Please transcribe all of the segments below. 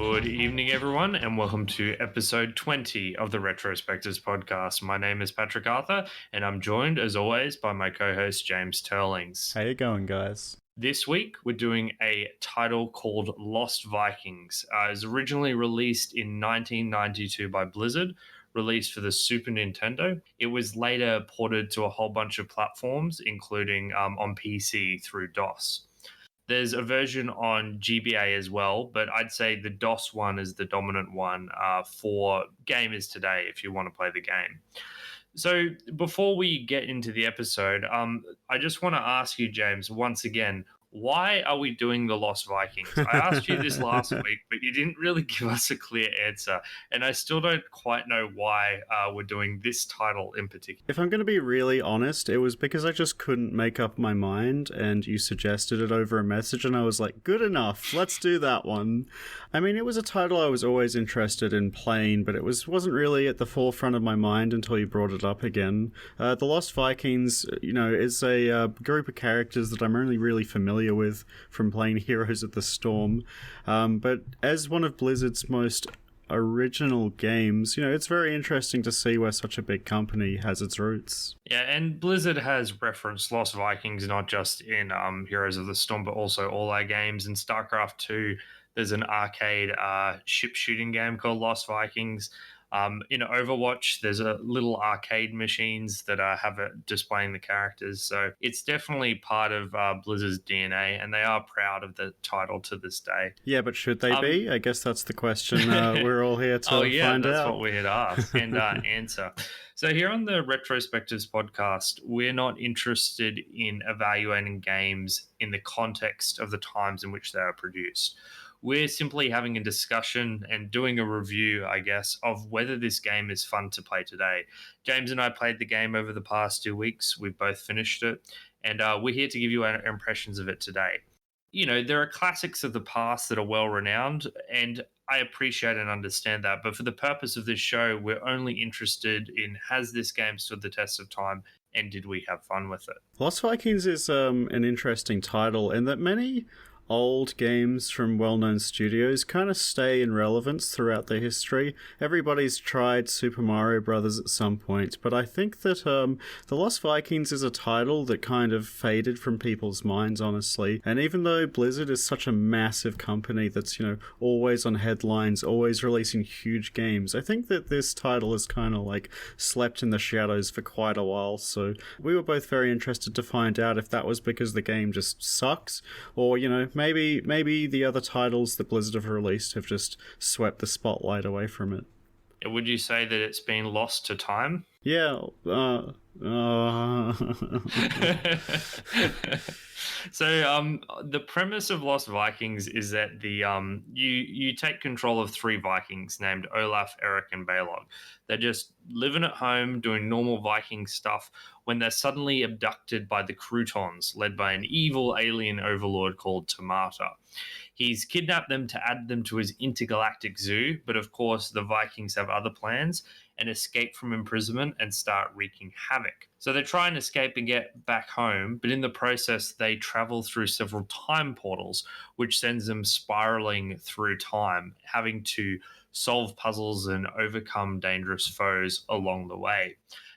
Good evening, everyone, and welcome to episode 20 of the Retrospectives podcast. My name is Patrick Arthur, and I'm joined, as always, by my co-host, James Turlings. How you going, guys? This week, we're doing a title called Lost Vikings. It was originally released in 1992 by Blizzard, released for the Super Nintendo. It was later ported to a whole bunch of platforms, including on PC through DOS. There's a version on GBA as well, but I'd say the DOS one is the dominant one for gamers today if you want to play the game. So before we get into the episode, I just want to ask you, James, once again, why are we doing the Lost Vikings? I asked you this last week, but you didn't really give us a clear answer, and I still don't quite know why we're doing this title in particular. If I'm going to be really honest, it was because I just couldn't make up my mind, and you suggested it over a message, and I was like, good enough, let's do that one. I mean, it was a title I was always interested in playing, but it wasn't really at the forefront of my mind until you brought it up again. The Lost Vikings, is a group of characters that I'm only really familiar with from playing Heroes of the Storm, but as one of Blizzard's most original games, it's very interesting to see where such a big company has its roots. Yeah, and Blizzard has referenced Lost Vikings not just in Heroes of the Storm, but also all our games. In StarCraft 2, there's an arcade ship shooting game called Lost Vikings. In Overwatch, there's a little arcade machines that have it displaying the characters. So it's definitely part of Blizzard's DNA, and they are proud of the title to this day. Yeah, but should they be? I guess that's the question we're all here to find out. That's what we're here to ask and answer. So here on the Retrospectives podcast, we're not interested in evaluating games in the context of the times in which they are produced. We're simply having a discussion and doing a review, I guess, of whether this game is fun to play today. James and I played the game over the past 2 weeks. We've both finished it, and we're here to give you our impressions of it today. There are classics of the past that are well-renowned, and I appreciate and understand that. But for the purpose of this show, we're only interested in, has this game stood the test of time, and did we have fun with it? Lost Vikings is an interesting title in that many old games from well-known studios kind of stay in relevance throughout their history. Everybody's tried Super Mario Brothers at some point, but I think that The Lost Vikings is a title that kind of faded from people's minds, honestly. And even though Blizzard is such a massive company that's, always on headlines, always releasing huge games, I think that this title has kind of like slept in the shadows for quite a while. So we were both very interested to find out if that was because the game just sucks, or, Maybe the other titles that Blizzard have released have just swept the spotlight away from it. Would you say that it's been lost to time? Yeah. So the premise of Lost Vikings is that you take control of 3 Vikings named Olaf, Eric, and Balog. They're just living at home doing normal Viking stuff when they're suddenly abducted by the Croutons, led by an evil alien overlord called Tomata. He's kidnapped them to add them to his intergalactic zoo, but of course the Vikings have other plans and escape from imprisonment and start wreaking havoc. So they try and escape and get back home, but in the process they travel through several time portals, which sends them spiraling through time, having to solve puzzles and overcome dangerous foes along the way.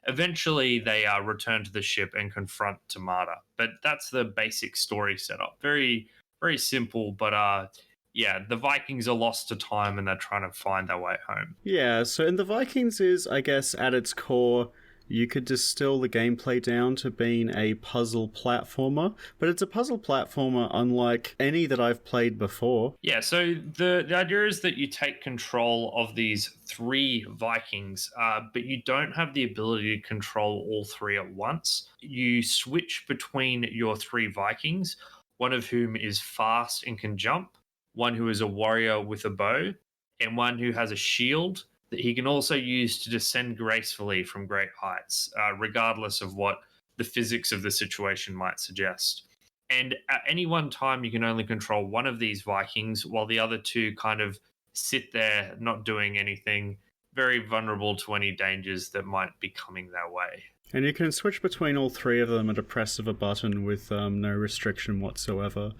Eventually, they return to the ship and confront Tomata. But that's the basic story setup. Very, very simple, but the Vikings are lost to time and they're trying to find their way home. Yeah, so in the Vikings is, I guess, at its core, you could distill the gameplay down to being a puzzle platformer, but it's a puzzle platformer unlike any that I've played before. Yeah, so the idea is that you take control of these 3 Vikings, but you don't have the ability to control all 3 at once. You switch between your 3 Vikings, one of whom is fast and can jump, one who is a warrior with a bow, and one who has a shield that he can also use to descend gracefully from great heights, regardless of what the physics of the situation might suggest. And at any one time, you can only control one of these Vikings, while the other 2 kind of sit there, not doing anything, very vulnerable to any dangers that might be coming their way. And you can switch between all 3 of them at a press of a button with no restriction whatsoever.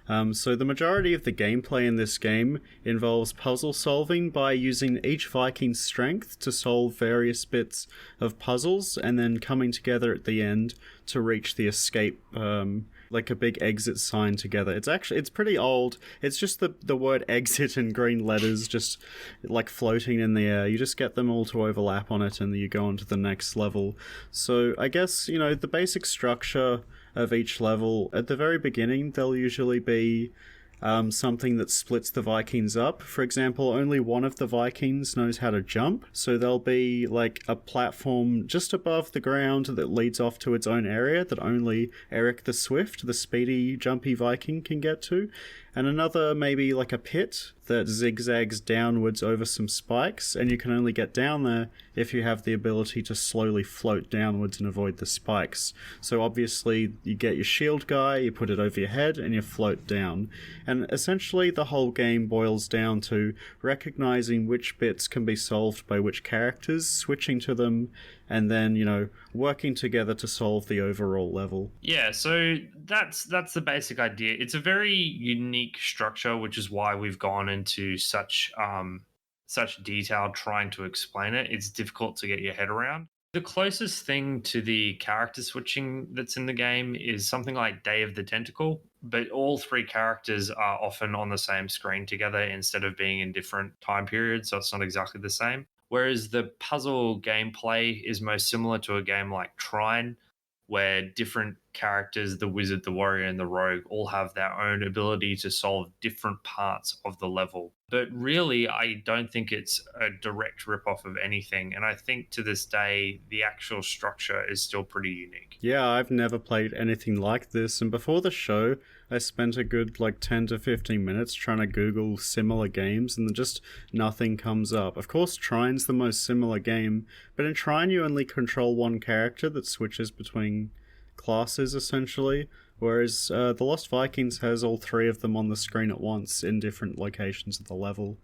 So the majority of the gameplay in this game involves puzzle solving by using each Viking's strength to solve various bits of puzzles and then coming together at the end to reach the escape, like a big exit sign together. It's pretty old. It's just the word exit in green letters just like floating in the air. You just get them all to overlap on it and you go on to the next level. So I guess, the basic structure of each level, at the very beginning, there'll usually be something that splits the Vikings up. For example, only one of the Vikings knows how to jump, so there'll be like a platform just above the ground that leads off to its own area that only Eric the Swift, the speedy, jumpy Viking, can get to. And another, maybe like a pit that zigzags downwards over some spikes, and you can only get down there if you have the ability to slowly float downwards and avoid the spikes. So obviously, you get your shield guy, you put it over your head, and you float down. And essentially, the whole game boils down to recognizing which bits can be solved by which characters, switching to them, and then, working together to solve the overall level. Yeah, so that's the basic idea. It's a very unique structure, which is why we've gone into such detail trying to explain it. It's difficult to get your head around. The closest thing to the character switching that's in the game is something like Day of the Tentacle, but all three characters are often on the same screen together instead of being in different time periods, so it's not exactly the same. Whereas the puzzle gameplay is most similar to a game like Trine, where different characters, the wizard, the warrior, and the rogue, all have their own ability to solve different parts of the level. But really, I don't think it's a direct ripoff of anything. And I think to this day, the actual structure is still pretty unique. Yeah, I've never played anything like this, and before the show, I spent a good 10 to 15 minutes trying to Google similar games, and just nothing comes up. Of course, Trine's the most similar game, but in Trine you only control one character that switches between classes, essentially, whereas the Lost Vikings has all three of them on the screen at once in different locations of the level.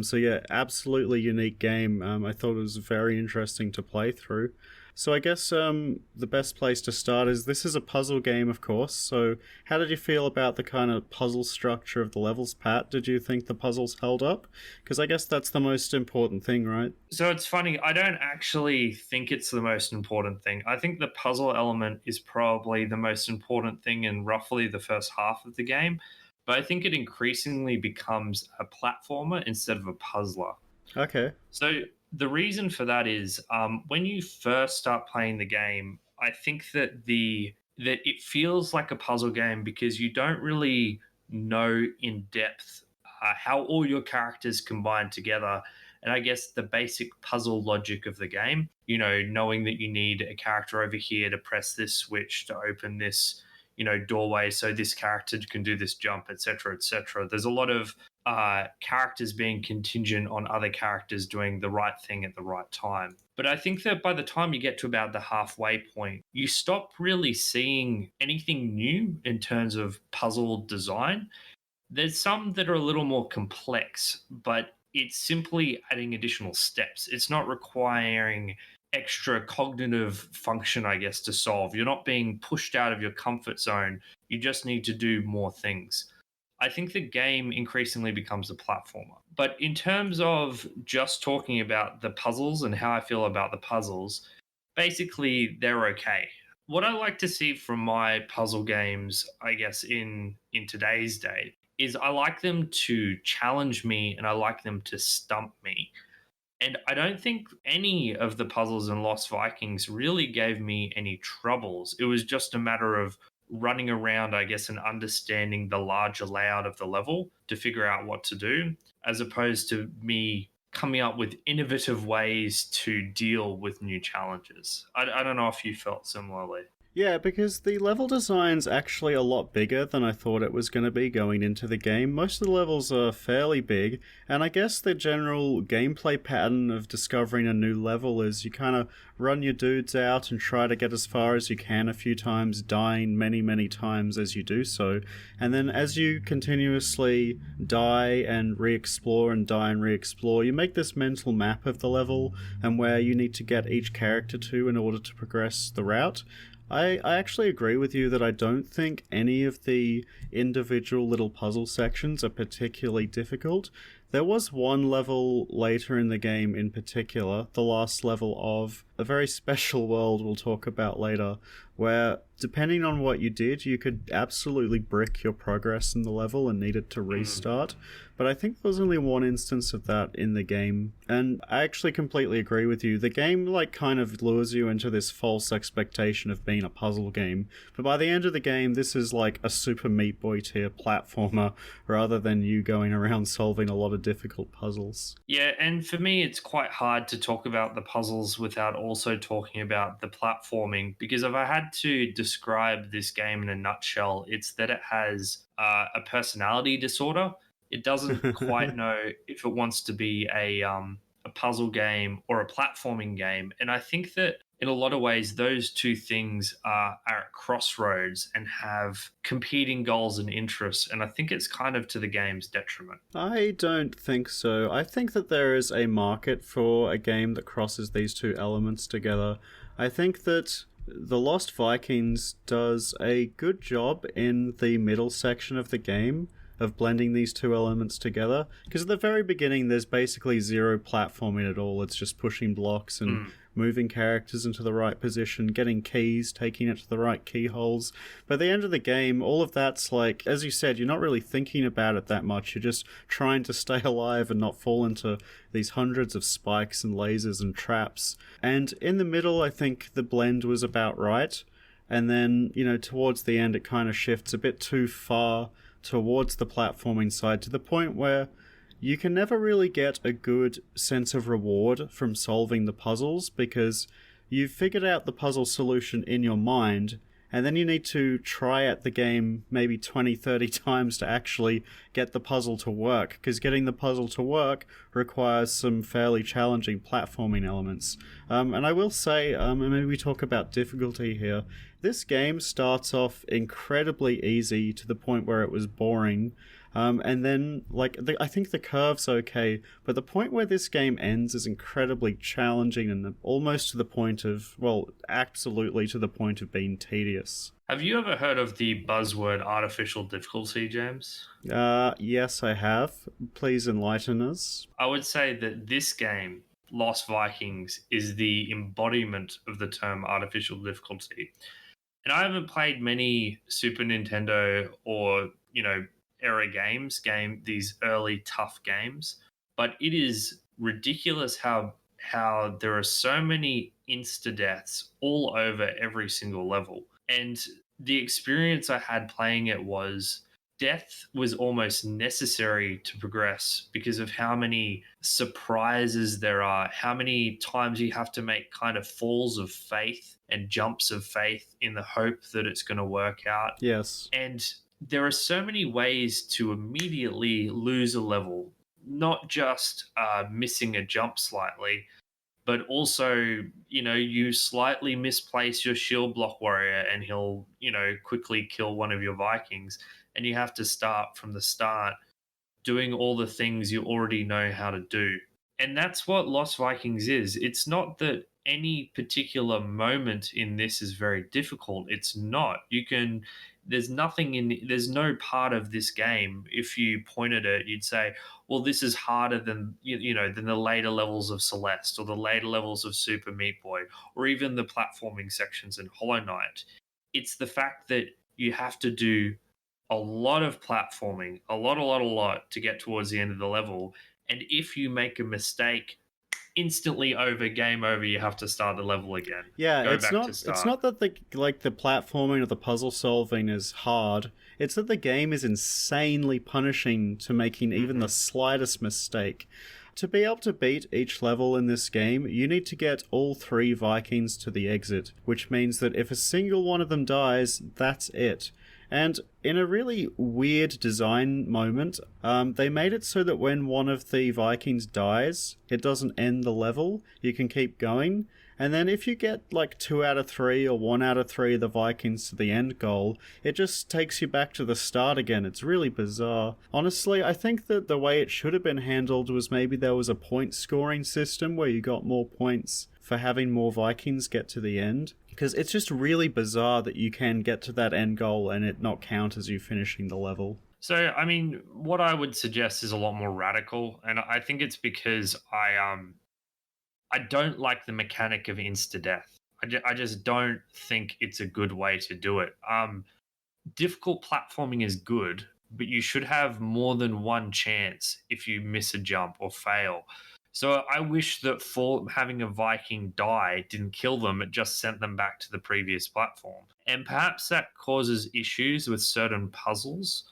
So yeah, absolutely unique game. I thought it was very interesting to play through. So I guess the best place to start is, this is a puzzle game, of course. So how did you feel about the kind of puzzle structure of the levels, Pat? Did you think the puzzles held up? Because I guess that's the most important thing, right? So it's funny, I don't actually think it's the most important thing. I think the puzzle element is probably the most important thing in roughly the first half of the game. But I think it increasingly becomes a platformer instead of a puzzler. Okay. So the reason for that is when you first start playing the game, I think that it feels like a puzzle game because you don't really know in depth how all your characters combine together. And I guess the basic puzzle logic of the game, knowing that you need a character over here to press this switch to open this, doorway so this character can do this jump, etc., etc. There's a lot of characters being contingent on other characters doing the right thing at the right time. But I think that by the time you get to about the halfway point, you stop really seeing anything new in terms of puzzle design. There's some that are a little more complex, but it's simply adding additional steps. It's not requiring extra cognitive function, I guess, to solve. You're not being pushed out of your comfort zone. You just need to do more things. I think the game increasingly becomes a platformer. But in terms of just talking about the puzzles and how I feel about the puzzles, basically they're okay. What I like to see from my puzzle games, I guess, in today's day, is I like them to challenge me and I like them to stump me. And I don't think any of the puzzles in Lost Vikings really gave me any troubles. It was just a matter of running around, I guess, and understanding the larger layout of the level to figure out what to do, as opposed to me coming up with innovative ways to deal with new challenges. I don't know if you felt similarly. Yeah, because the level design's actually a lot bigger than I thought it was going to be going into the game. Most of the levels are fairly big, and I guess the general gameplay pattern of discovering a new level is you kind of run your dudes out and try to get as far as you can a few times, dying many, many times as you do so. And then as you continuously die and re-explore and die and re-explore, you make this mental map of the level and where you need to get each character to in order to progress the route. I actually agree with you that I don't think any of the individual little puzzle sections are particularly difficult. There was one level later in the game in particular, the last level of a very special world we'll talk about later, where depending on what you did, you could absolutely brick your progress in the level and needed to restart. But I think there was only one instance of that in the game, and I actually completely agree with you. The game kind of lures you into this false expectation of being a puzzle game, but by the end of the game, this is like a Super Meat Boy tier platformer rather than you going around solving a lot of difficult puzzles. Yeah, and for me, it's quite hard to talk about the puzzles without also talking about the platforming, because if I had to describe this game in a nutshell, it's that it has a personality disorder. It doesn't quite know if it wants to be a puzzle game or a platforming game, and I think that in a lot of ways, those two things are at crossroads and have competing goals and interests. And I think it's kind of to the game's detriment. I don't think so. I think that there is a market for a game that crosses these two elements together. I think that the Lost Vikings does a good job in the middle section of the game of blending these two elements together. Because at the very beginning, there's basically zero platforming at all. It's just pushing blocks and moving characters into the right position, getting keys, taking it to the right keyholes. By the end of the game, all of that's like, as you said, you're not really thinking about it that much. You're just trying to stay alive and not fall into these hundreds of spikes and lasers and traps. And in the middle, I think the blend was about right. And then, towards the end, it kind of shifts a bit too far towards the platforming side to the point where you can never really get a good sense of reward from solving the puzzles because you've figured out the puzzle solution in your mind and then you need to try at the game maybe 20, 30 times to actually get the puzzle to work, because getting the puzzle to work requires some fairly challenging platforming elements. And I will say, and maybe we talk about difficulty here, this game starts off incredibly easy to the point where it was boring. And then, I think the curve's okay, but the point where this game ends is incredibly challenging and almost to the point of, absolutely to the point of being tedious. Have you ever heard of the buzzword artificial difficulty, James? Yes, I have. Please enlighten us. I would say that this game, Lost Vikings, is the embodiment of the term artificial difficulty. And I haven't played many Super Nintendo or, era these early tough games, but it is ridiculous how there are so many insta deaths all over every single level. And the experience I had playing it was death was almost necessary to progress because of how many surprises there are, how many times you have to make kind of falls of faith and jumps of faith in the hope that it's going to work out. Yes. And there are so many ways to immediately lose a level, not just missing a jump slightly, but also, you slightly misplace your shield block warrior and he'll, quickly kill one of your Vikings. And you have to start from the start doing all the things you already know how to do. And that's what Lost Vikings is. It's not that any particular moment in this is very difficult. It's not. There's no part of this game, if you pointed it, you'd say, well, this is harder than, than the later levels of Celeste or the later levels of Super Meat Boy or even the platforming sections in Hollow Knight. It's the fact that you have to do a lot of platforming, a lot to get towards the end of the level. And if you make a mistake, instantly over, game over, you have to start the level again. Yeah, it's not that the platforming or the puzzle solving is hard. It's that the game is insanely punishing to making even the slightest mistake. To be able to beat each level in this game, you need to get all 3 Vikings to the exit, which means that if a single one of them dies, that's it. And in a really weird design moment, they made it so that when one of the Vikings dies, it doesn't end the level. You can keep going. And then if you get 2 out of 3 or 1 out of 3 of the Vikings to the end goal, it just takes you back to the start again. It's really bizarre. Honestly, I think that the way it should have been handled was maybe there was a point scoring system where you got more points for having more Vikings get to the end. Because it's just really bizarre that you can get to that end goal and it not count as you finishing the level. So, I mean, what I would suggest is a lot more radical, and I think it's because I don't like the mechanic of insta death. I just don't think it's a good way to do it. Difficult platforming is good, but you should have more than one chance if you miss a jump or fail. So I wish that for having a Viking die didn't kill them, it just sent them back to the previous platform. And perhaps that causes issues with certain puzzles,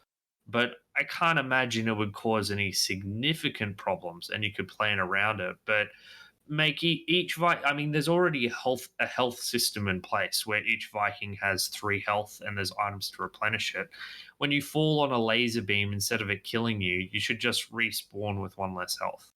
but I can't imagine it would cause any significant problems and you could plan around it. But make each I mean, there's already a health system in place where each Viking has 3 health and there's items to replenish it. When you fall on a laser beam, instead of it killing you, you should just respawn with 1 less health.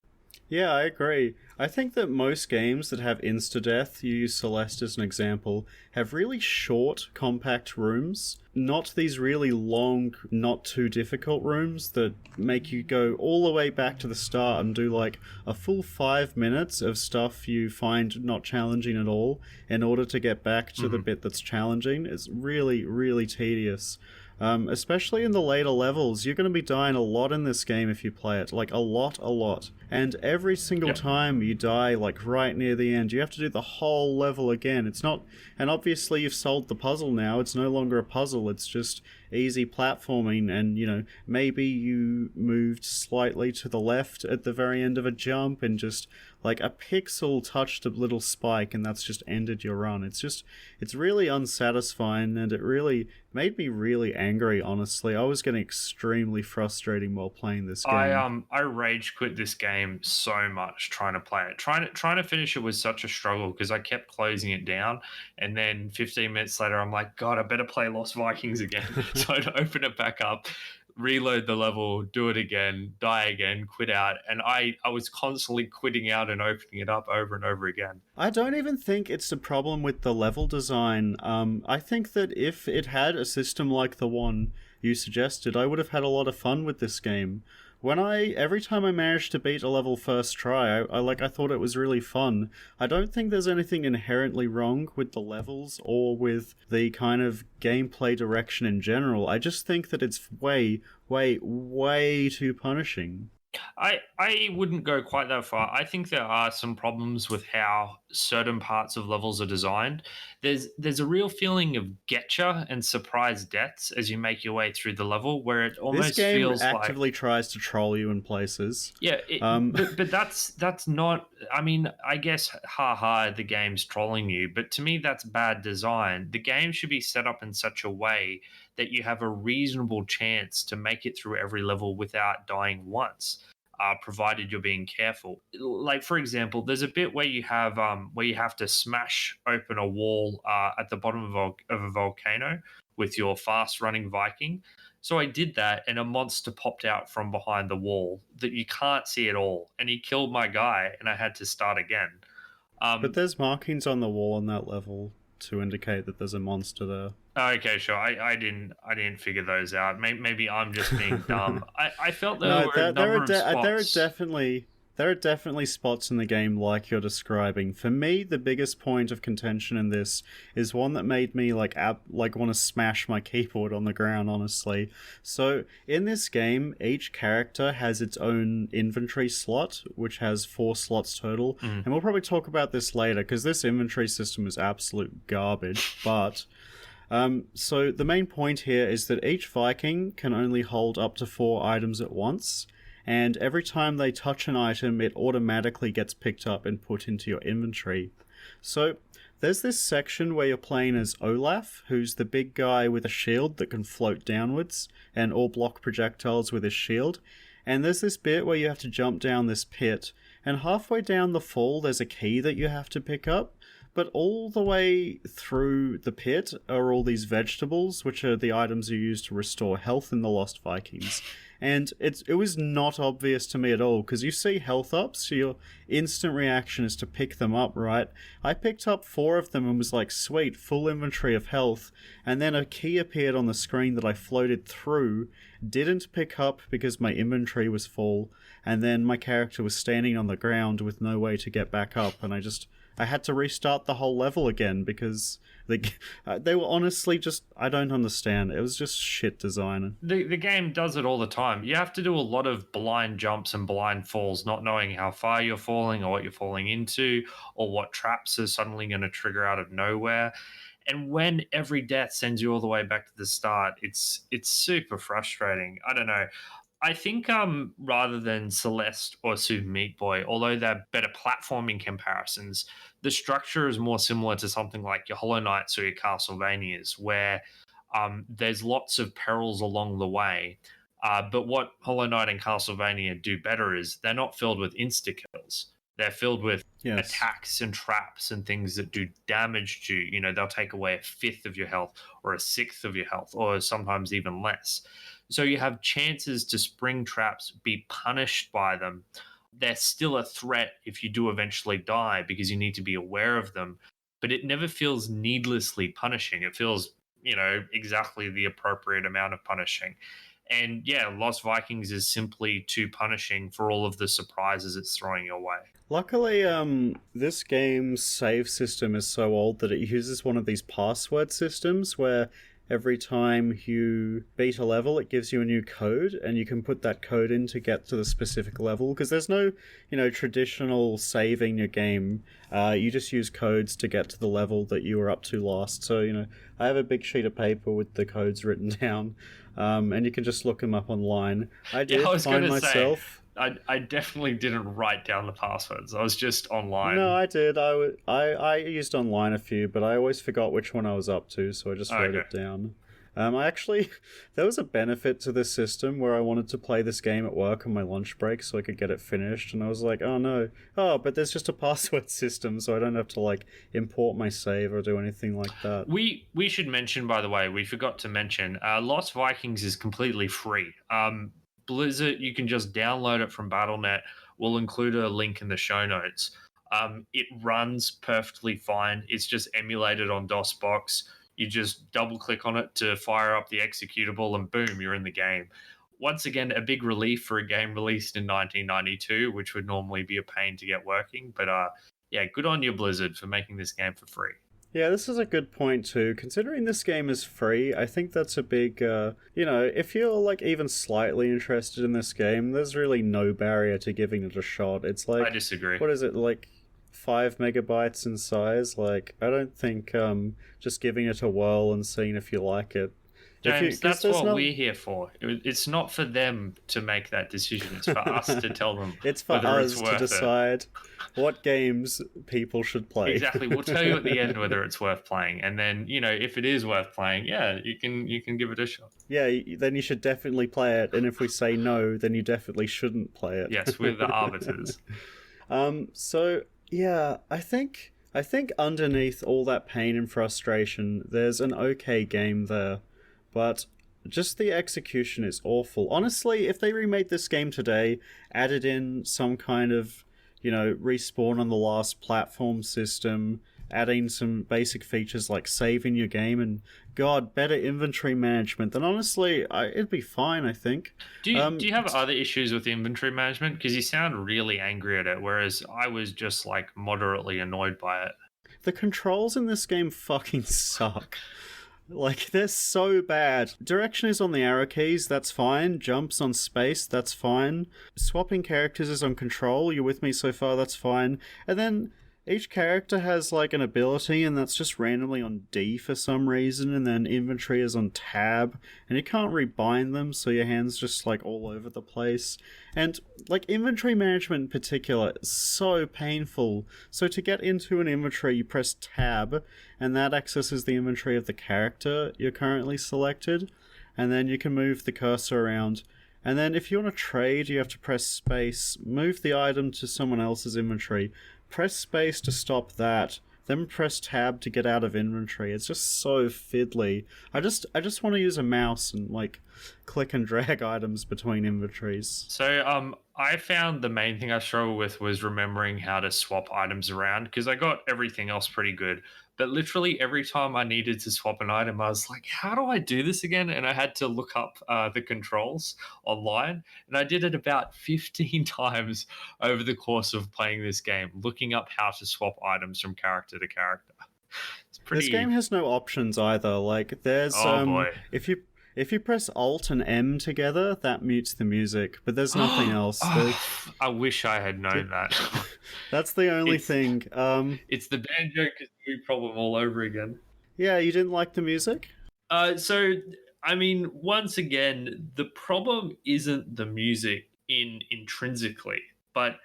Yeah, I agree. I think that most games that have insta-death, you use Celeste as an example, have really short, compact rooms. Not these really long, not too difficult rooms that make you go all the way back to the start and do like a full 5 minutes of stuff you find not challenging at all in order to get back to the bit that's challenging. It's really, really tedious. Especially in the later levels, you're going to be dying a lot in this game if you play it. Like, a lot. And every single time you die, like, right near the end, you have to do the whole level again. It's not... And obviously you've solved the puzzle now. It's no longer a puzzle. It's just easy platforming. And, you know, maybe you moved slightly to the left at the very end of a jump and just... like a pixel touched a little spike and that's just ended your run. It's really unsatisfying and it really made me really angry, honestly. I was getting extremely frustrating while playing this game. I rage quit this game so much trying to play it. Trying to finish it was such a struggle because I kept closing it down, and then 15 minutes later I'm like, God, I better play Lost Vikings again. So I'd open it back up, reload the level, do it again, die again, quit out. And I was constantly quitting out and opening it up over and over again. I don't even think it's a problem with the level design. I think that if it had a system like the one you suggested, I would have had a lot of fun with this game. Every time I managed to beat a level first try, I thought it was really fun. I don't think there's anything inherently wrong with the levels or with the kind of gameplay direction in general. I just think that it's way, way, way too punishing. I wouldn't go quite that far. I think there are some problems with how certain parts of levels are designed. There's a real feeling of getcha and surprise deaths as you make your way through the level, where it This almost game feels like, actively tries to troll you in places. yeah, but that's not. I mean, I guess haha, the game's trolling you, but to me that's bad design. The game should be set up in such a way that you have a reasonable chance to make it through every level without dying once. Provided you're being careful. Like, for example, there's a bit where you have to smash open a wall at the bottom of a volcano with your fast running Viking. So I did that, and a monster popped out from behind the wall that you can't see at all, and he killed my guy, and I had to start again. But there's markings on the wall on that level to indicate that there's a monster there. Okay, sure. I didn't figure those out. Maybe I'm just being dumb. I felt there No, were a number of spots. there are definitely spots in the game like you're describing. For me, the biggest point of contention in this is one that made me like want to smash my keyboard on the ground, honestly. So, in this game, each character has its own inventory slot, which has 4 slots total. And we'll probably talk about this later because this inventory system is absolute garbage, but so the main point here is that each Viking can only hold up to 4 items at once, and every time they touch an item, it automatically gets picked up and put into your inventory. So there's this section where you're playing as Olaf, who's the big guy with a shield that can float downwards and all block projectiles with his shield. And there's this bit where you have to jump down this pit, and halfway down the fall there's a key that you have to pick up. But all the way through the pit are all these vegetables, which are the items you use to restore health in the Lost Vikings. And it was not obvious to me at all, because you see health ups, so your instant reaction is to pick them up, right? I picked up 4 of them and was like, sweet, full inventory of health. And then a key appeared on the screen that I floated through, didn't pick up because my inventory was full, and then my character was standing on the ground with no way to get back up, and I had to restart the whole level again because They were honestly just, I don't understand. It was just shit design. The game does it all the time. You have to do a lot of blind jumps and blind falls, not knowing how far you're falling or what you're falling into or what traps are suddenly going to trigger out of nowhere. And when every death sends you all the way back to the start, it's super frustrating. I don't know. I think rather than Celeste or Super Meat Boy, although they're better platforming comparisons, the structure is more similar to something like your Hollow Knights or your Castlevanias, where there's lots of perils along the way. But what Hollow Knight and Castlevania do better is they're not filled with insta kills. They're filled with Yes. attacks and traps and things that do damage to you. You know, they'll take away a fifth of your health or a sixth of your health, or sometimes even less. So you have chances to spring traps, be punished by them. They're still a threat if you do eventually die because you need to be aware of them. But it never feels needlessly punishing. It feels, exactly the appropriate amount of punishing. And yeah, Lost Vikings is simply too punishing for all of the surprises it's throwing your way. Luckily, this game's save system is so old that it uses one of these password systems where every time you beat a level, it gives you a new code, and you can put that code in to get to the specific level. Because there's no, traditional saving your game. You just use codes to get to the level that you were up to last. So, I have a big sheet of paper with the codes written down, and you can just look them up online. I Yeah, did I was going find to say, myself. I definitely didn't write down the passwords. I was just No, online. I did. I used online a few, but I always forgot which one I was up to, so I just wrote Okay. it down. I actually, there was a benefit to this system where I wanted to play this game at work on my lunch break so I could get it finished, and I was like, oh no, but there's just a password system, so I don't have to like import my save or do anything like that. We should mention, by the way, we forgot to mention, Lost Vikings is completely free. Blizzard, you can just download it from Battle.net. We'll include a link in the show notes. It runs perfectly fine. It's just emulated on DOSBox. You just double click on it to fire up the executable, and boom, you're in the game. Once again, a big relief for a game released in 1992, which would normally be a pain to get working. But yeah, good on you, Blizzard, for making this game for free. Yeah, this is a good point too. Considering this game is free, I think that's a big, if you're like even slightly interested in this game, there's really no barrier to giving it a shot. It's I like, disagree. what is it, like 5 megabytes in size? Like, I don't think just giving it a whirl and seeing if you like it. If you, James, because that's there's what no, we're here for. It's not for them to make that decision. It's for us to tell them it's for whether it's us to worth it. decide what games people should play. Exactly. We'll tell you at the end whether it's worth playing, and then if it is worth playing, yeah, you can give it a shot. Yeah, then you should definitely play it. And if we say no, then you definitely shouldn't play it. Yes, we're the arbiters. So yeah, I think underneath all that pain and frustration, there's an okay game there, but just the execution is awful. Honestly, if they remade this game today, added in some kind of, respawn on the last platform system, adding some basic features like saving your game and god, better inventory management, then honestly, it'd be fine, I think. Do you have other issues with inventory management? Because you sound really angry at it, whereas I was just like moderately annoyed by it. The controls in this game fucking suck. Like, they're so bad. Direction is on the arrow keys, that's fine. Jumps on space, that's fine. Swapping characters is on control, you're with me so far, that's fine. And then each character has, like, an ability, and that's just randomly on D for some reason, and then inventory is on tab, and you can't rebind them, so your hand's just, like, all over the place. And, like, inventory management in particular is so painful. So to get into an inventory, you press tab, and that accesses the inventory of the character you're currently selected, and then you can move the cursor around. And then if you want to trade, you have to press space, move the item to someone else's inventory, press space to stop that, then press tab to get out of inventory. It's just so fiddly. I just want to use a mouse and like click and drag items between inventories. So I found the main thing I struggled with was remembering how to swap items around because I got everything else pretty good. But literally every time I needed to swap an item, I was like, how do I do this again? And I had to look up the controls online. And I did it about 15 times over the course of playing this game, looking up how to swap items from character to character. This game Pretty. has no options either. Like there's Oh boy. if you press Alt and M together, that mutes the music, but there's nothing else. I wish I had known that. That's the only it's thing. it's the banjo kazooie problem all over again. Yeah, you didn't like the music? So I mean, once again, the problem isn't the music in intrinsically, but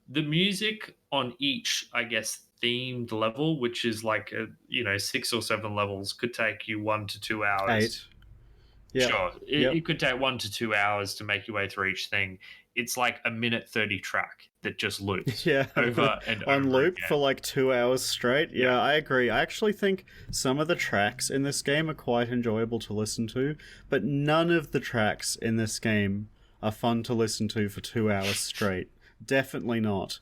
the music on each, I guess, themed level, which is like 6 or 7 levels, could take you 1 to 2 hours. 8. Yeah. Sure, Yep. it could take 1 to 2 hours to make your way through each thing. It's like a minute 30 track that just loops Yeah. over and On over loop for again. like 2 hours straight. Yeah, Yeah. I agree. I actually think some of the tracks in this game are quite enjoyable to listen to, but none of the tracks in this game are fun to listen to for 2 hours straight. Definitely not.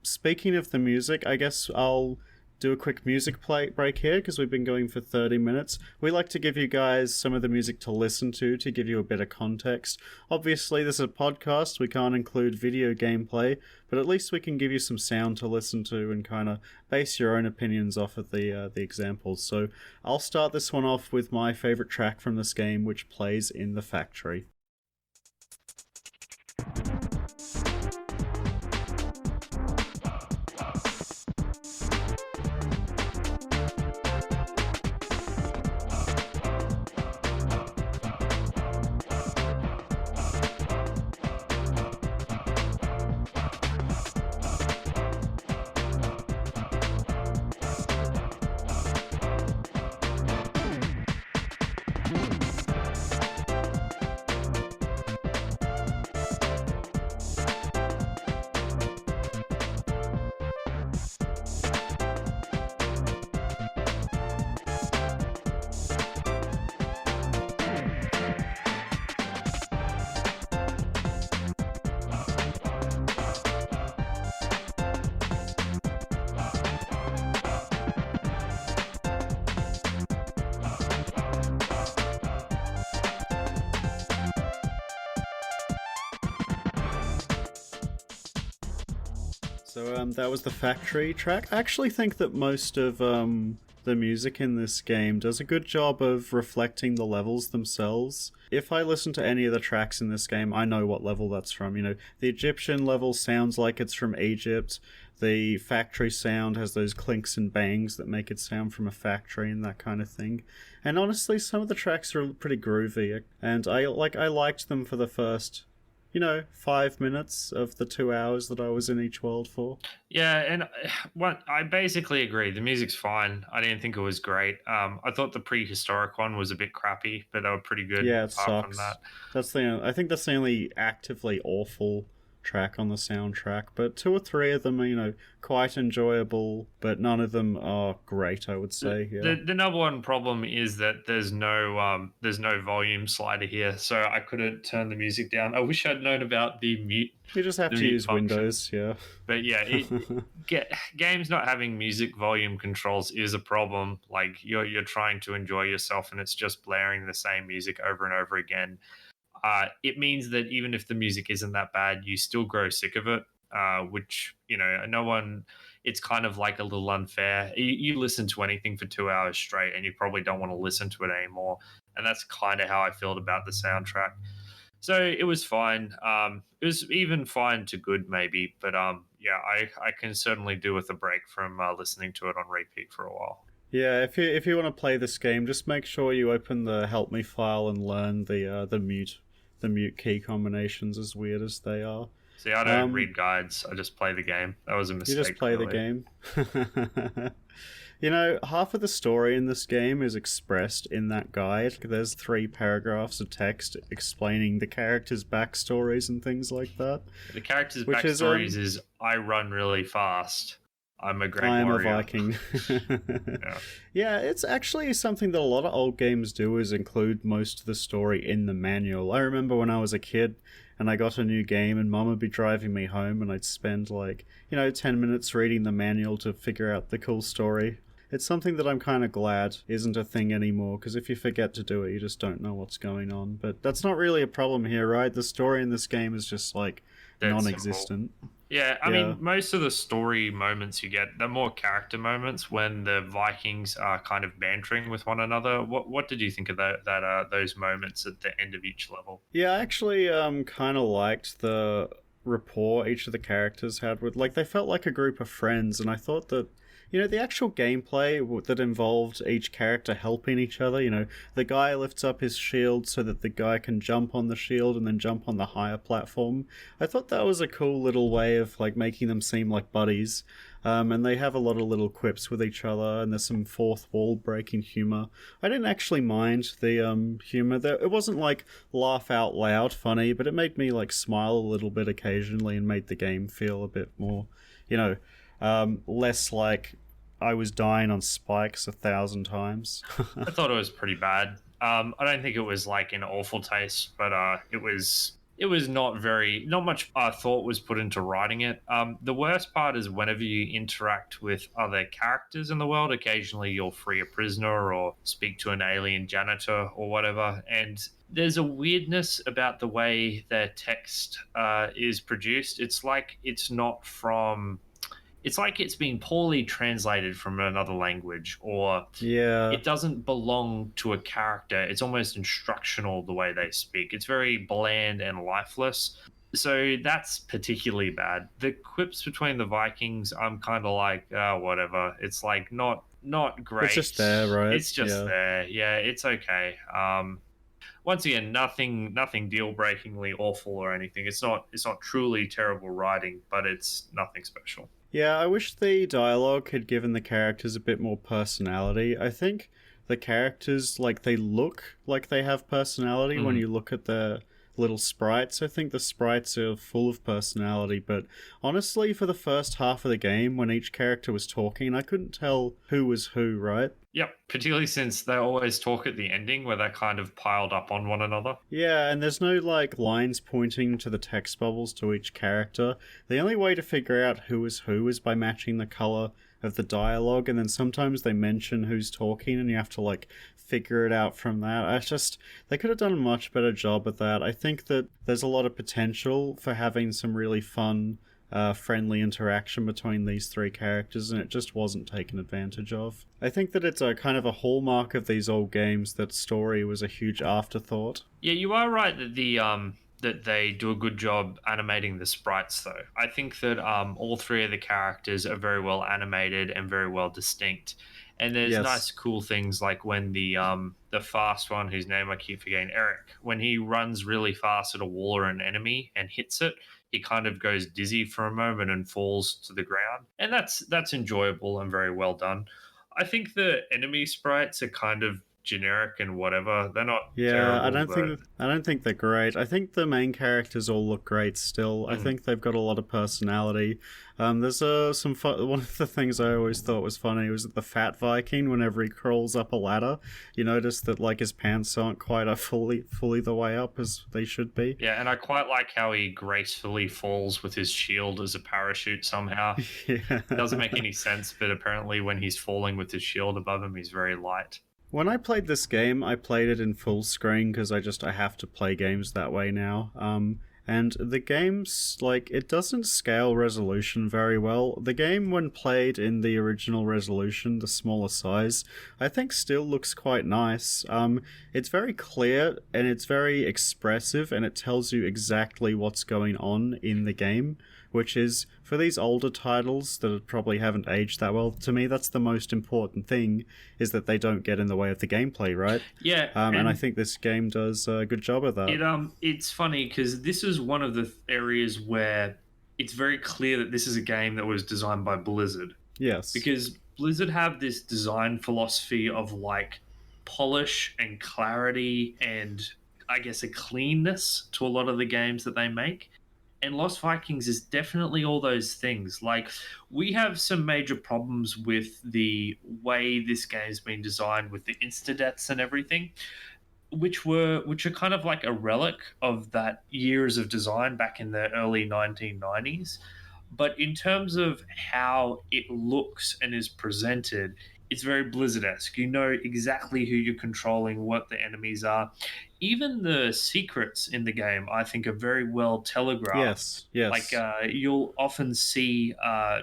Speaking of the music, I guess I'll do a quick music break here because we've been going for 30 minutes. We like to give you guys some of the music to listen to give you a bit of context. Obviously, this is a podcast. We can't include video gameplay, but at least we can give you some sound to listen to and kind of base your own opinions off of the examples. So I'll start this one off with my favorite track from this game, which plays in the factory. So that was the factory track. I actually think that most of the music in this game does a good job of reflecting the levels themselves. If I listen to any of the tracks in this game, I know what level that's from. You know, the Egyptian level sounds like it's from Egypt. The factory sound has those clinks and bangs that make it sound from a factory and that kind of thing. And honestly, some of the tracks are pretty groovy, and I liked them for the first 5 minutes of the 2 hours that I was in each world for. Yeah, and what I basically agree. The music's fine. I didn't think it was great. I thought the prehistoric one was a bit crappy, but they were pretty good Yeah, it apart from sucks. that. I think that's the only actively awful track on the soundtrack, but 2 or 3 of them are, quite enjoyable, but none of them are great, I would say. Yeah. The number one problem is that there's no volume slider here, so I couldn't turn the music down. I wish I'd known about You just have the to mute use function. Windows, yeah. But yeah, games not having music volume controls is a problem. Like you're trying to enjoy yourself and it's just blaring the same music over and over again. It means that even if the music isn't that bad, you still grow sick of it. Which no one. It's kind of like a little unfair. You listen to anything for 2 hours straight, and you probably don't want to listen to it anymore. And that's kind of how I felt about the soundtrack. So it was fine. It was even fine to good, maybe. But yeah, I can certainly do with a break from listening to it on repeat for a while. Yeah, if you want to play this game, just make sure you open the help me file and learn the mute key combinations, as weird as they are. See, I don't Um, read guides. I just play the game. That was a you just mistake, play the really. game. Half of the story in this game is expressed in that guide. There's 3 paragraphs of text explaining the characters' backstories and things like that. The characters' Which is backstories is I run really fast. I'm a great I am a warrior. Viking. Yeah. Yeah, it's actually something that a lot of old games do is include most of the story in the manual. I remember when I was a kid and I got a new game and Mum would be driving me home and I'd spend 10 minutes reading the manual to figure out the cool story. It's something that I'm kind of glad isn't a thing anymore, because if you forget to do it, you just don't know what's going on. But that's not really a problem here, right? The story in this game is just dead simple. non-existent. Yeah, I mean, Yeah. most of the story moments you get, they're more character moments when the Vikings are kind of bantering with one another. What did you think of those moments at the end of each level? Yeah, I actually kind of liked the rapport each of the characters had with, like, they felt like a group of friends, and I thought that, the actual gameplay that involved each character helping each other. The guy lifts up his shield so that the guy can jump on the shield and then jump on the higher platform. I thought that was a cool little way of, like, making them seem like buddies. And they have a lot of little quips with each other, and there's some fourth wall breaking humor. I didn't actually mind the humor there. It wasn't like laugh out loud funny, but it made me like smile a little bit occasionally and made the game feel a bit more, you know, less like I was dying on spikes 1,000 times. I thought it was pretty bad. I don't think it was like an awful taste, but it was not much thought was put into writing it. The worst part is whenever you interact with other characters in the world. Occasionally, you'll free a prisoner or speak to an alien janitor or whatever, and there's a weirdness about the way their text is produced. It's like it's being poorly translated from another language, or Yeah. it doesn't belong to a character. It's almost instructional the way they speak. It's very bland and lifeless. So that's particularly bad. The quips between the Vikings, I'm kind of like, whatever. It's like not It's great. just there, right? It's just Yeah. there. Yeah, it's okay. Once again, nothing deal breakingly awful or anything. It's not truly terrible writing, but it's nothing special. Yeah, I wish the dialogue had given the characters a bit more personality. I think the characters, like, they look like they have personality when Mm. you look at their little sprites. I think the sprites are full of personality, but honestly, for the first half of the game, when each character was talking, I couldn't tell who was who, right? Yep, particularly since they always talk at the ending where they're kind of piled up on one another. Yeah, and there's no, like, lines pointing to the text bubbles to each character. The only way to figure out who is by matching the color of the dialogue, and then sometimes they mention who's talking, and you have to, like, figure it out from that. They could have done a much better job at that. I think that there's a lot of potential for having some really fun, friendly interaction between these three characters, and it just wasn't taken advantage of. I think that it's a kind of a hallmark of these old games that story was a huge afterthought. Yeah, you are right that that they do a good job animating the sprites though. I think that all three of the characters are very well animated and very well distinct. And there's Yes. nice cool things like when the fast one, whose name I keep forgetting, Eric, when he runs really fast at a wall or an enemy and hits it, he kind of goes dizzy for a moment and falls to the ground. And that's enjoyable and very well done. I think the enemy sprites are kind of generic and whatever. They're not Yeah, terrible, but I don't think they're great. I think the main characters all look great still. I mm, think they've got a lot of personality. There's one of the things I always thought was funny was that the fat Viking, whenever he crawls up a ladder, you notice that, like, his pants aren't quite fully the way up as they should be. yeah, and I quite like how he gracefully falls with his shield as a parachute somehow. Yeah. It doesn't make any sense, but apparently when he's falling with his shield above him, he's very light. When I played this game, I played it in full screen because I have to play games that way now. And the game's like, it doesn't scale resolution very well. The game, when played in the original resolution, the smaller size, I think still looks quite nice. It's very clear and it's very expressive, and it tells you exactly what's going on in the game, which is, for these older titles that probably haven't aged that well, to me that's the most important thing, is that they don't get in the way of the gameplay, right? Yeah, And I and think this game does a good job of that. it's funny because this is one of the areas where it's very clear that this is a game that was designed by Blizzard, Yes. because Blizzard have this design philosophy of like polish and clarity and I guess a cleanness to a lot of the games that they make. And Lost Vikings is definitely all those things. Like, we have some major problems with the way this game's been designed with the insta deaths and everything, which are kind of like a relic of that years of design back in the early 1990s. But in terms of how it looks and is presented, It's very Blizzard-esque. You know exactly who you're controlling, what the enemies are. Even the secrets in the game, I think, are very well telegraphed. Yes, Like yes. you'll often see, a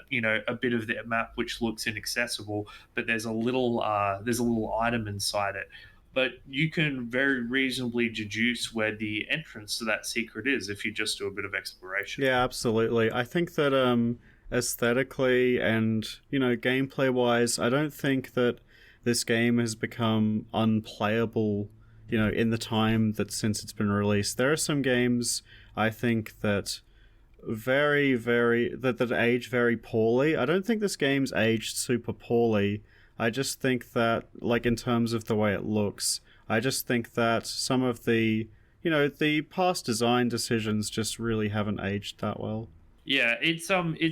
bit of the map which looks inaccessible, but there's a little item inside it. But you can very reasonably deduce where the entrance to that secret is if you just do a bit of exploration. Yeah, absolutely. I think that aesthetically and, gameplay wise, I don't think that this game has become unplayable, in the time that since it's been released. There are some games I think that that age very poorly. I don't think this game's aged super poorly. I just think that, like, in terms of the way it looks, I just think that some of the past design decisions just really haven't aged that well. Yeah, it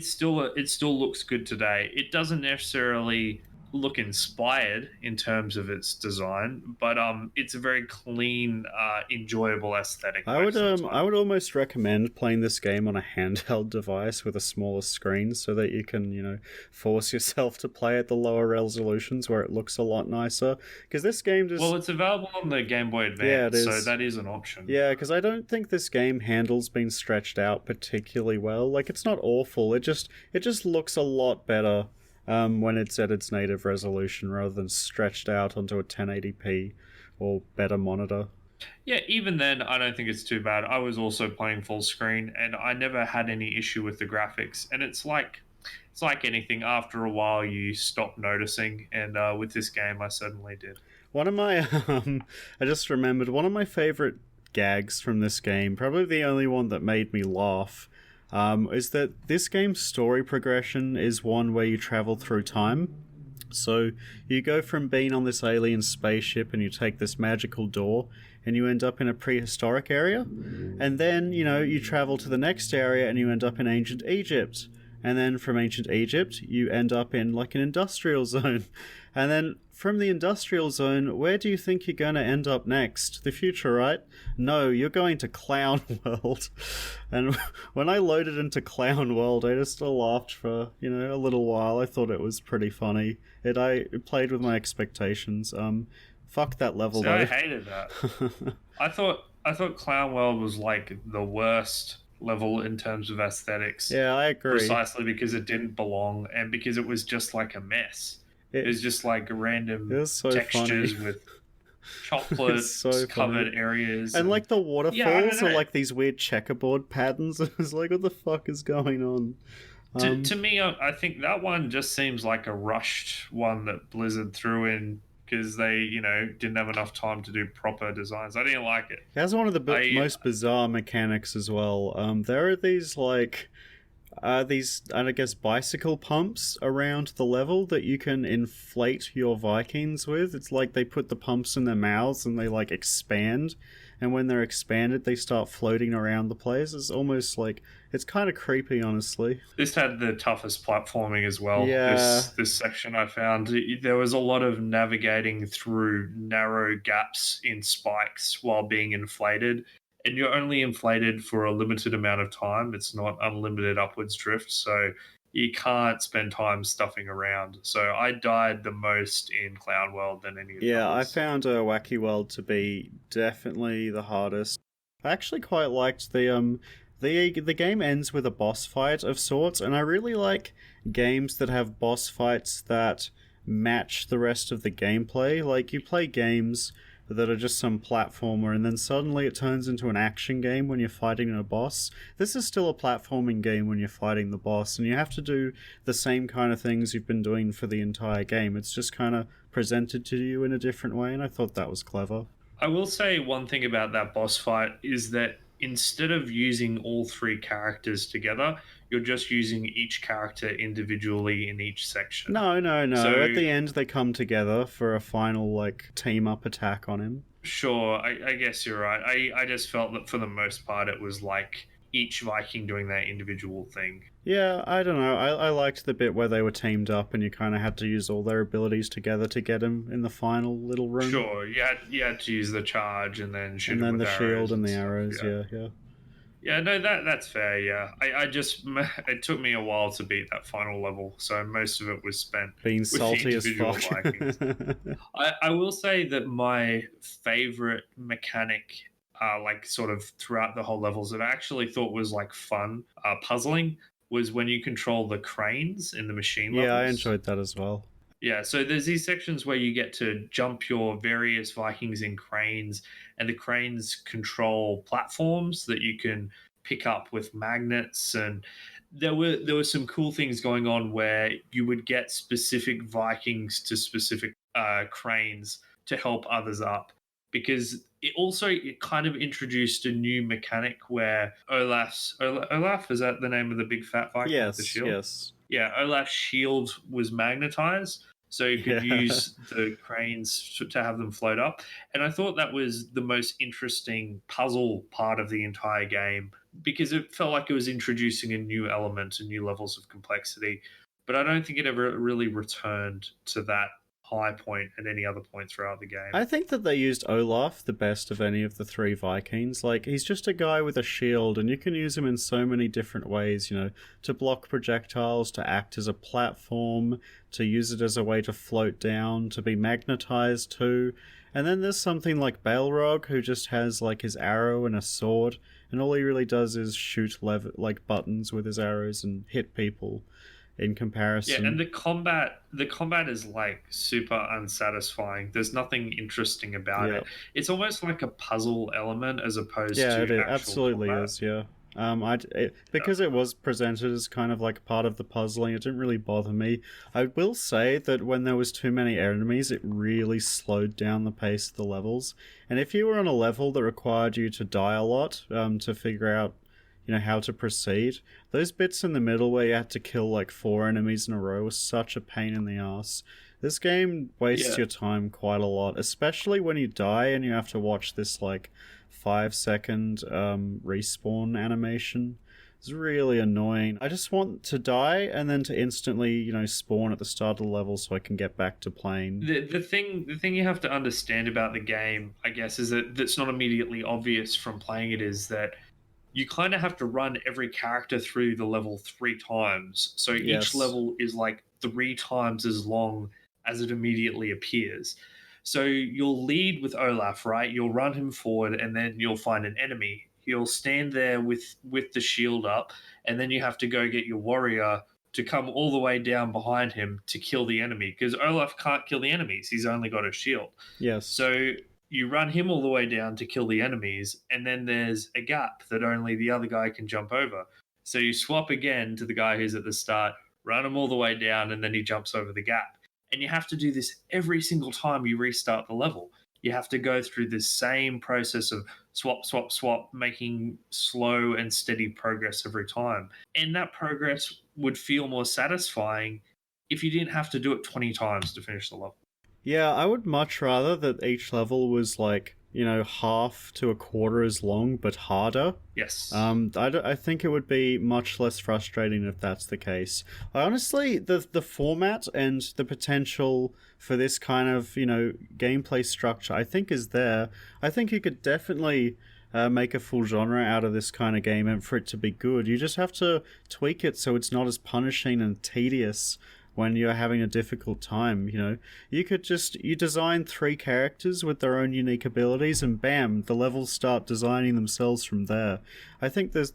still looks good today. It doesn't necessarily look inspired in terms of its design, but it's a very clean, enjoyable aesthetic most of the I time. would almost recommend playing this game on a handheld device with a smaller screen so that you can, force yourself to play at the lower resolutions where it looks a lot nicer. Because this game Well, just, it's available on the Game Boy yeah, it Advance, so is. that is an option. Yeah, because I don't think this game handles being stretched out particularly well. Like, it's not awful. It just looks a lot better when it's at its native resolution rather than stretched out onto a 1080p or better monitor. Yeah, even then, I don't think it's too bad. I was also playing full screen, and I never had any issue with the graphics. And it's like anything. After a while, you stop noticing, and with this game, I certainly did. One of my, I just remembered one of my favorite gags from this game, probably the only one that made me laugh, is that this game's story progression is one where you travel through time. So you go from being on this alien spaceship and you take this magical door and you end up in a prehistoric area. And then, you travel to the next area and you end up in ancient Egypt. And then from ancient Egypt, you end up in like an industrial zone. And then from the industrial zone, where do you think you're going to end up next? The future, right? No, you're going to Clown World. And when I loaded into Clown World, I just laughed for, a little while. I thought it was pretty funny. It played with my expectations. Fuck that level So I though. hated that. I thought Clown World was like the worst level in terms of aesthetics, Yeah, I agree. precisely because it didn't belong and because it was just like a mess. It It was just like it random was so funny. textures with It's chocolate so funny. covered areas, And and like the yeah, I don't waterfalls are know. like these weird checkerboard patterns. It's like, what the fuck is going on? To me, I think that one just seems like a rushed one that Blizzard threw in because they, didn't have enough time to do proper designs. I didn't like it. It has one of the I most bizarre mechanics as well. There are these, I guess, bicycle pumps around the level that you can inflate your Vikings with. It's like they put the pumps in their mouths and they like expand, and when they're expanded, they start floating around the place. It's almost like it's kind of creepy, honestly. This had the toughest platforming as well. Yeah, This section I found there was a lot of navigating through narrow gaps in spikes while being inflated, and you're only inflated for a limited amount of time. It's not unlimited upwards drift, so you can't spend time stuffing around. So I died the most in Cloud World than any of the yeah. I others. found a Wacky World to be definitely the hardest. I actually quite liked the game ends with a boss fight of sorts, and I really like games that have boss fights that match the rest of the gameplay. Like, you play games that are just some platformer and then suddenly it turns into an action game when you're fighting a boss. This is still a platforming game when you're fighting the boss, and you have to do the same kind of things you've been doing for the entire game. It's just kind of presented to you in a different way, and I thought that was clever. I will say one thing about that boss fight is that instead of using all three characters together, you're just using each character individually in each section. No, no, no. At So, the end, they come together for a final, like, team up attack on him. sure, I guess you're right. I just felt that for the most part, it was like each Viking doing their individual thing. Yeah, I don't know. I liked the bit where they were teamed up and you kind of had to use all their abilities together to get him in the final little room. Sure, you had to use the charge and then shoot And him then with the shield arrows and and the stuff. arrows, Yeah, yeah, yeah. Yeah, no, that's fair. Yeah, I just it took me a while to beat that final level, so most of it was spent Being with the salty as individual fuck. Vikings. I will say that my favorite mechanic, like sort of throughout the whole levels, that I actually thought was like fun, puzzling, was when you control the cranes in the machine Yeah, I levels. enjoyed that as well. Yeah, so there's these sections where you get to jump your various Vikings in cranes, and the cranes control platforms that you can pick up with magnets. And there were some cool things going on where you would get specific Vikings to specific cranes to help others up, because it kind of introduced a new mechanic where Olaf, is that the name of the big fat Viking with the Yes, shield? yes. Yeah, Olaf's shield was magnetized, so you could Yeah. use the cranes to have them float up. And I thought that was the most interesting puzzle part of the entire game, because it felt like it was introducing a new element and new levels of complexity. But I don't think it ever really returned to that high point at any other point throughout the game. I think that they used Olaf the best of any of the three Vikings. Like, he's just a guy with a shield, and you can use him in so many different ways, to block projectiles, to act as a platform, to use it as a way to float down, to be magnetized too. And then there's something like Balrog, who just has, like, his arrow and a sword, and all he really does is shoot like buttons with his arrows and hit people in Yeah, and comparison. the combat is like super unsatisfying. There's nothing interesting about Yeah. it. It's almost like a puzzle element as opposed Yeah, to it actual absolutely combat. is. Yeah. Because it was presented as kind of like part of the puzzling, it didn't really bother me. I will say that when there was too many enemies, it really slowed down the pace of the levels. And if you were on a level that required you to die a lot, to figure out, how to proceed, those bits in the middle where you had to kill like 4 enemies in a row was such a pain in the ass. This game wastes Yeah, your time quite a lot, especially when you die and you have to watch this like 5 second respawn animation. It's really annoying. I just want to die and then to instantly, spawn at the start of the level so I can get back to playing. the thing you have to understand about the game, I guess, is that that's not immediately obvious from playing it, is that you kind of have to run every character through the level 3 times. So each Yes. level is like 3 times as long as it immediately appears. So you'll lead with Olaf, right? You'll run him forward, and then you'll find an enemy. He'll stand there with the shield up, and then you have to go get your warrior to come all the way down behind him to kill the enemy, because Olaf can't kill the enemies. He's only got a shield. Yes. So you run him all the way down to kill the enemies, and then there's a gap that only the other guy can jump over. So you swap again to the guy who's at the start, run him all the way down, and then he jumps over the gap. And you have to do this every single time you restart the level. You have to go through this same process of swap, swap, swap, making slow and steady progress every time. And that progress would feel more satisfying if you didn't have to do it 20 times to finish the level. Yeah, I would much rather that each level was like, half to a quarter as long, but harder. Yes. I think it would be much less frustrating if that's the case. I honestly, the format and the potential for this kind of, gameplay structure, I think is there. I think you could definitely make a full genre out of this kind of game, and for it to be good, you just have to tweak it so it's not as punishing and tedious when you're having a difficult time. You design 3 characters with their own unique abilities, and bam, the levels start designing themselves from there. I think this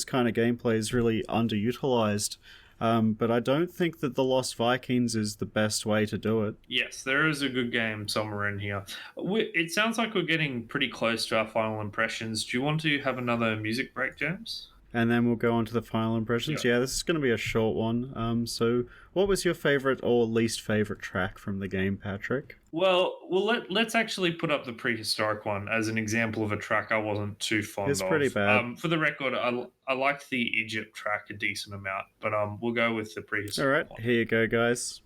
kind of gameplay is really underutilized, but I don't think that the Lost Vikings is the best way to do it. Yes, there is a good game somewhere in here. It sounds like we're getting pretty close to our final impressions. Do you want to have another music break, James? And then we'll go on to the final Yeah. impressions. Yeah, this is going to be a short one. So what was your favorite or least favorite track from the game, Patrick? Let's actually put up the prehistoric one as an example of a track I wasn't too It's fond pretty of. bad. For the record, I liked the Egypt track a decent amount, but we'll go with the All prehistoric right, one. here you go, guys.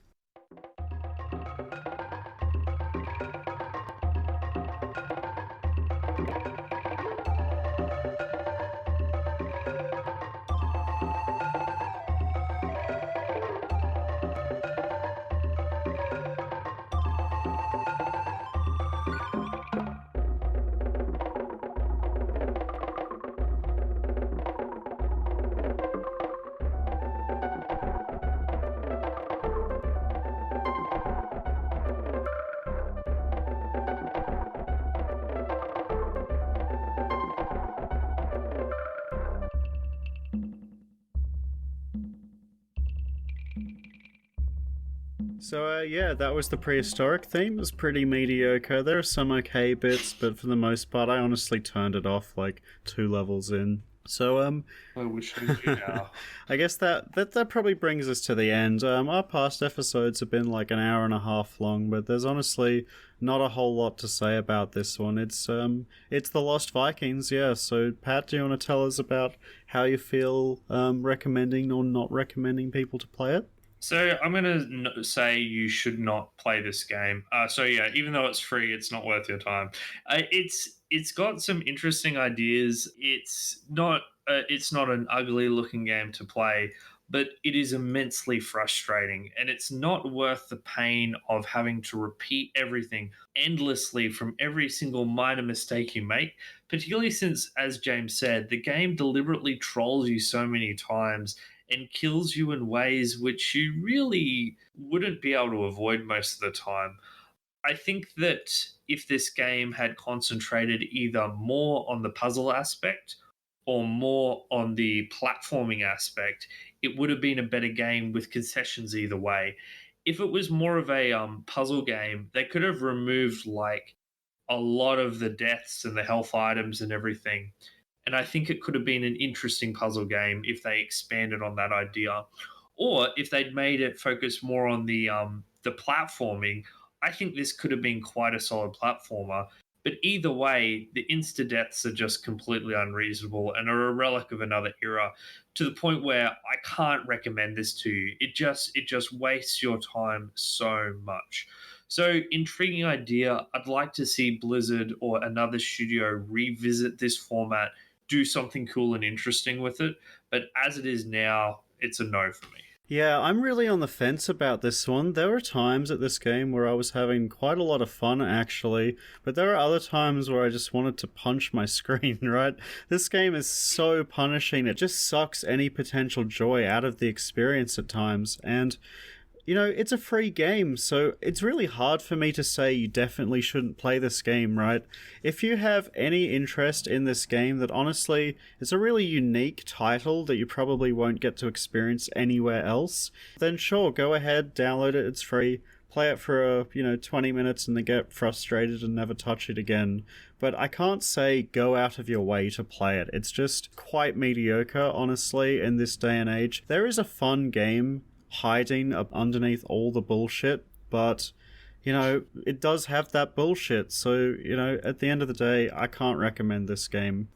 So, yeah, that was the prehistoric theme. It was pretty mediocre. There are some okay bits, but for the most part, I honestly turned it off like 2 levels in. So, I wish I knew now. I guess that probably brings us to the end. Our past episodes have been like an hour and a half long, but there's honestly not a whole lot to say about this one. It's the Lost Vikings, yeah. So, Pat, do you want to tell us about how you feel recommending or not recommending people to play it? So I'm going to say you should not play this game. So yeah, even though it's free, it's not worth your time. It's got some interesting ideas. It's not an ugly looking game to play, but it is immensely frustrating, and it's not worth the pain of having to repeat everything endlessly from every single minor mistake you make. Particularly since, as James said, the game deliberately trolls you so many times and kills you in ways which you really wouldn't be able to avoid most of the time. I think that if this game had concentrated either more on the puzzle aspect or more on the platforming aspect, it would have been a better game with concessions either way. If it was more of a puzzle game, they could have removed like a lot of the deaths and the health items and everything. And I think it could have been an interesting puzzle game if they expanded on that idea, or if they'd made it focus more on the platforming. I think this could have been quite a solid platformer. But either way, the insta deaths are just completely unreasonable and are a relic of another era, to the point where I can't recommend this to you. It just wastes your time so much. So, intriguing idea. I'd like to see Blizzard or another studio revisit this format, do something cool and interesting with it. But as it is now, it's a no for me. Yeah, I'm really on the fence about this one. There were times at this game where I was having quite a lot of fun, actually, but there are other times where I just wanted to punch my screen, right? This game is so punishing, it just sucks any potential joy out of the experience at times, and it's a free game, so it's really hard for me to say you definitely shouldn't play this game, right? If you have any interest in this game, that honestly is a really unique title that you probably won't get to experience anywhere else, then sure, go ahead, download it, it's free. Play it for 20 minutes and then get frustrated and never touch it again. But I can't say go out of your way to play it. It's just quite mediocre, honestly, in this day and age. There is a fun game hiding up underneath all the bullshit, but it does have that bullshit, so at the end of the day, I can't recommend this game.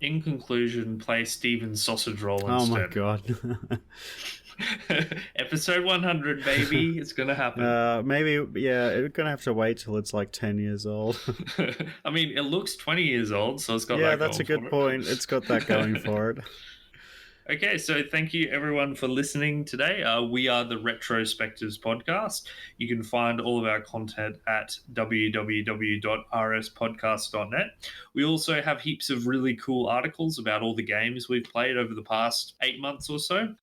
In conclusion, play Steven's sausage roll Oh my instead. god. Episode 100, baby. It's going to happen. Maybe, yeah, it's gonna have to wait till it's like 10 years old. I mean, it looks 20 years old, so it's got Yeah, that that's a going good for it. point. It's got that going for it. Okay, so thank you everyone for listening today. We are the Retrospectives podcast. You can find all of our content at www.rspodcast.net. We also have heaps of really cool articles about all the games we've played over the past 8 months or so.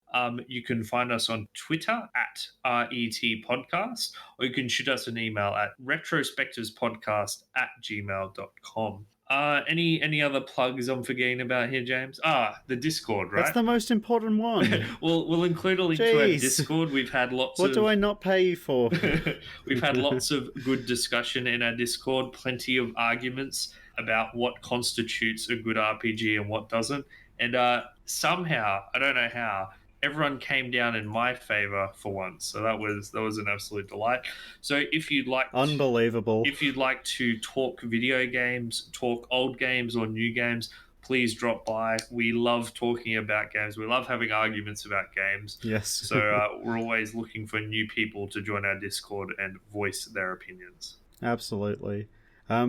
You can find us on Twitter at RET or you can shoot us an email at retrospectivespodcast@gmail.com. Any other plugs I'm forgetting about here, James? The Discord, That's right? the most important one. We'll include a link to our Jeez. Discord. We've had lots What of do I not pay you for? we've had lots of good discussion in our Discord, plenty of arguments about what constitutes a good RPG and what doesn't. And somehow, I don't know how, everyone came down in my favor for once. So that was an absolute delight. So Unbelievable. if you'd like to talk video games, talk old games or new games, please drop by. We love talking about games. We love having arguments about games. Yes. So we're always looking for new people to join our Discord and voice their opinions. Absolutely.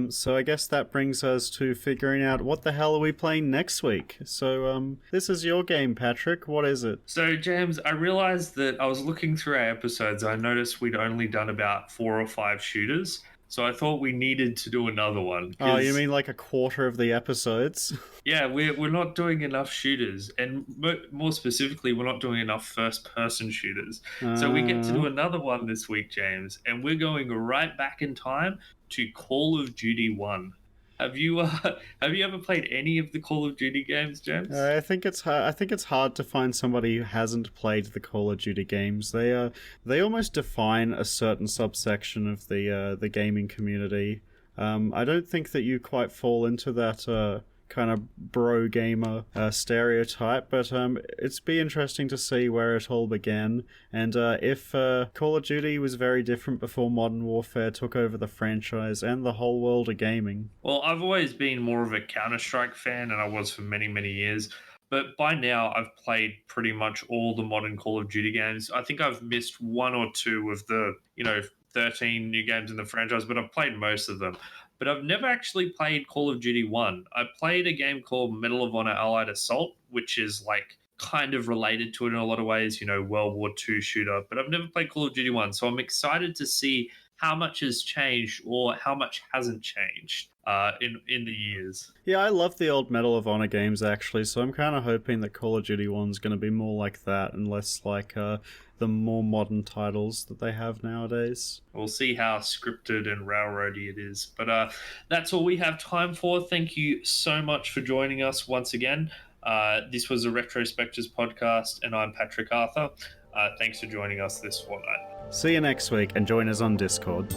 So I guess that brings us to figuring out what the hell are we playing next week. So this is your game, Patrick. What is it? So, James, I realized that I was looking through our episodes. I noticed we'd only done about 4 or 5 shooters. So I thought we needed to do another one. Oh, you mean like a quarter of the episodes? Yeah, we're not doing enough shooters, and more specifically, we're not doing enough first-person shooters. So we get to do another one this week, James, and we're going right back in time to Call of Duty 1. Have you have you ever played any of the Call of Duty games, James? I think it's hard to find somebody who hasn't played the Call of Duty games. They almost define a certain subsection of the gaming community. I don't think that you quite fall into that kind of bro gamer stereotype, but it's be interesting to see where it all began and if Call of Duty was very different before Modern Warfare took over the franchise and the whole world of gaming. Well, I've always been more of a Counter Strike fan, and I was for many, many years. But by now, I've played pretty much all the modern Call of Duty games. I think I've missed one or two of the, 13 new games in the franchise, but I've played most of them. But I've never actually played Call of Duty 1. I played a game called Medal of Honor Allied Assault, which is like kind of related to it in a lot of ways, World War II shooter. But I've never played Call of Duty 1. So I'm excited to see how much has changed or how much hasn't changed in the years. Yeah, I love the old Medal of Honor games actually, so I'm kind of hoping that Call of Duty 1's going to be more like that and less like the more modern titles that they have nowadays. We'll see how scripted and railroady it is. But that's all we have time for. Thank you so much for joining us once again. This was a Retrospectives podcast, and I'm Patrick Arthur. Thanks for joining us this fortnight. See you next week and join us on Discord.